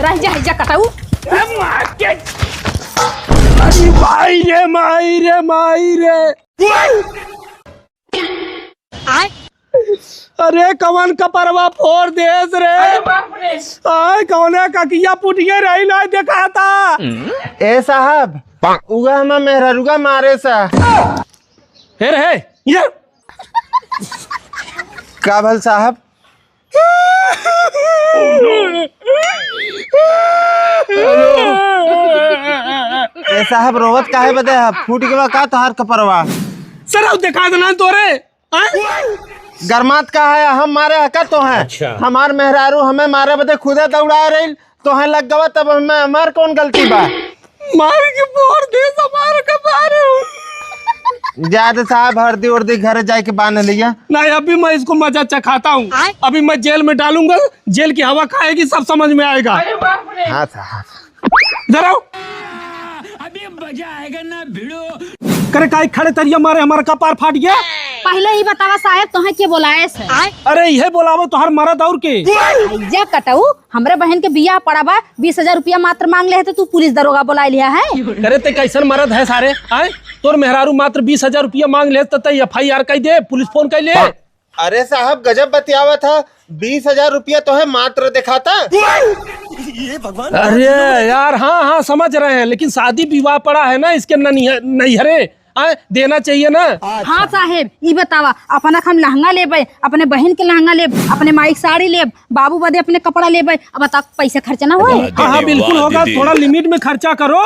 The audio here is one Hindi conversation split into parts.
रह जा कटाऊ। अरे माई रे अरे कवन कपरवा फोड़ देस रे। आय कौने ककिया पुटिया रही ना देखा था। ए साहब उगा हम मेहरुगा मारे सा फिर है ये का भल साहब। ए साहब रोवत काहे बदे फूट गवा का तोहार कपरवा। सर देखा देना तोरे गरमात का है हम मारे हका तो है। अच्छा। हमार मेहरारू हमें मारे बदे खुदा दौड़ा रही तो है लग गवा तब हमें हमार कौन गलती बा। मार के फोड़ दे हमार कपार। ज्यादा साहब हरदी उर्दी घर जाके बांध लिया। नहीं अभी मैं इसको मजा चखाता हूँ। अभी मैं जेल में डालूंगा, जेल की हवा खाएगी सब समझ में आएगा। हाँ साहब इधर आओ। अभी मजा आएगा ना भिड़ो। करे काई खड़े तरिया मारे हमारा कपार फाट गया। पहले ही बतावा साहब तुम्हें क्या बोलाए से। अरे यह बोलावो तो हर मरद और के जा कटाऊ हमरे बहन के बियाह पड़ा बा 20,000 रुपया मात्र मांग ले तो तू पुलिस दरोगा बुला लिया है। करे ते कैसन मरद है सारे आए तोर मेहरारू मात्र 20,000 रुपया मांग ले तो FIR कह दे, पुलिस फोन कर ले। अरे साहब गजब बतियावा था। 20,000 रुपया तो है मात्र दिखाता। ये भगवान। अरे यार हाँ समझ रहे हैं, लेकिन शादी विवाह पड़ा है ना इसके नैहरे देना चाहिए ना। हाँ साहेब ये बतावा अपना हम लहंगा लेबे, अपने बहन के लहंगा लेब, अपने माई साड़ी लेब, बाबू बदे अपने कपड़ा लेबे। अब बता पैसा खर्चा ना हो। हाँ बिल्कुल होगा, थोड़ा लिमिट में खर्चा करो।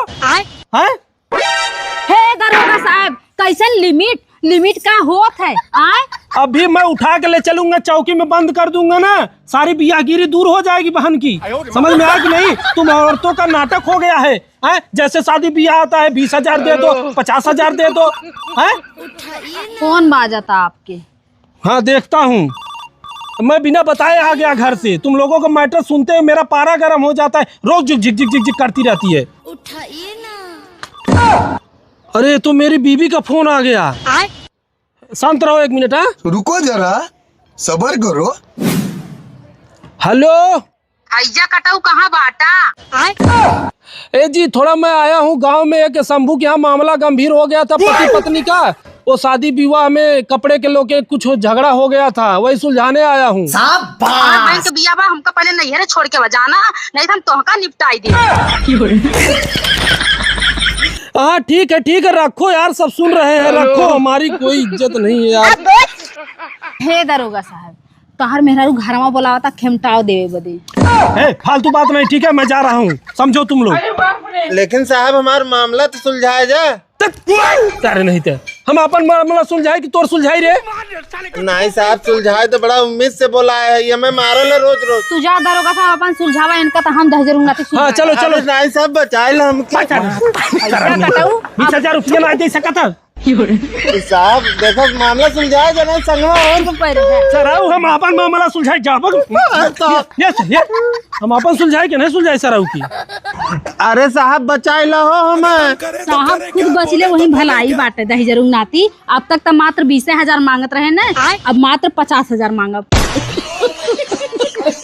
हे दरोगा साहब कैसन लिमिट का होत है। अभी मैं उठा के ले चलूंगा, चौकी में बंद कर दूंगा ना, सारी बियागिरी दूर हो जाएगी बहन की। समझ में आया कि नहीं। तुम औरतों का नाटक हो गया है। जैसे शादी ब्याह आता है 20,000 दे दो, 50,000 दे दो। कौन बाजाता आपके। हाँ देखता हूँ, मैं बिना बताए आ गया घर से। तुम लोगों का मैटर सुनते हुए मेरा पारा गर्म हो जाता है, रोज झिक झिक करती रहती है। उठाइए ना। अरे तो मेरी बीबी का फोन आ गया। शांत रहो 1 मिनट। रुको जरा सबर करो। हेलो हैजा कटाऊ कहाँ बाटा। ए जी थोड़ा मैं आया हूँ गांव में, एक शंभू के यहाँ मामला गंभीर हो गया था पति पत्नी का। वो शादी विवाह में कपड़े के लोग कुछ झगड़ा हो गया था, वही सुलझाने आया हूँ। बहन के बियाह बा हमका पहले नैहरे छोड़ के बजाना, नहीं तो हम तोहका निपटाई दे। हाँ ठीक है रखो यार, सब सुन रहे हैं, रखो, हमारी कोई इज्जत नहीं है यार। हे दरोगा साहब तोहर मेहरारू घरवा बोलावता खेमटाव देवे बदे। फालतू बात नहीं, ठीक है मैं जा रहा हूँ, समझो तुम लोग। लेकिन साहब हमारा मामला तो सुलझाया जा। तारे नहीं थे हम अपन मामला सुलझाए कि तोर सुलझाई रे। नहीं साहब सुलझाए तो बड़ा उम्मीद से बोला है, ये मैं मारल है रोज। तू जा दरोगा साहब अपन सुलझावा, इनका तो हम 10,000 हाँ चलो नहीं साहब बचाए हम। 20,000 रुपया ना दे सका था। साहब देखो मामला सुलझाया जाना संगवा सर हम अपन मामला सुलझाए जा। हम अपन सुलझाए के नहीं सुलझाए सर की। अरे साहब बचाए लो हमें। साहब खुद बचले वही भलाई बाटे 10,000 नाती। अब तक तो मात्र 20,000 मांगत रहे ना, अब मात्र 50,000 मांगब।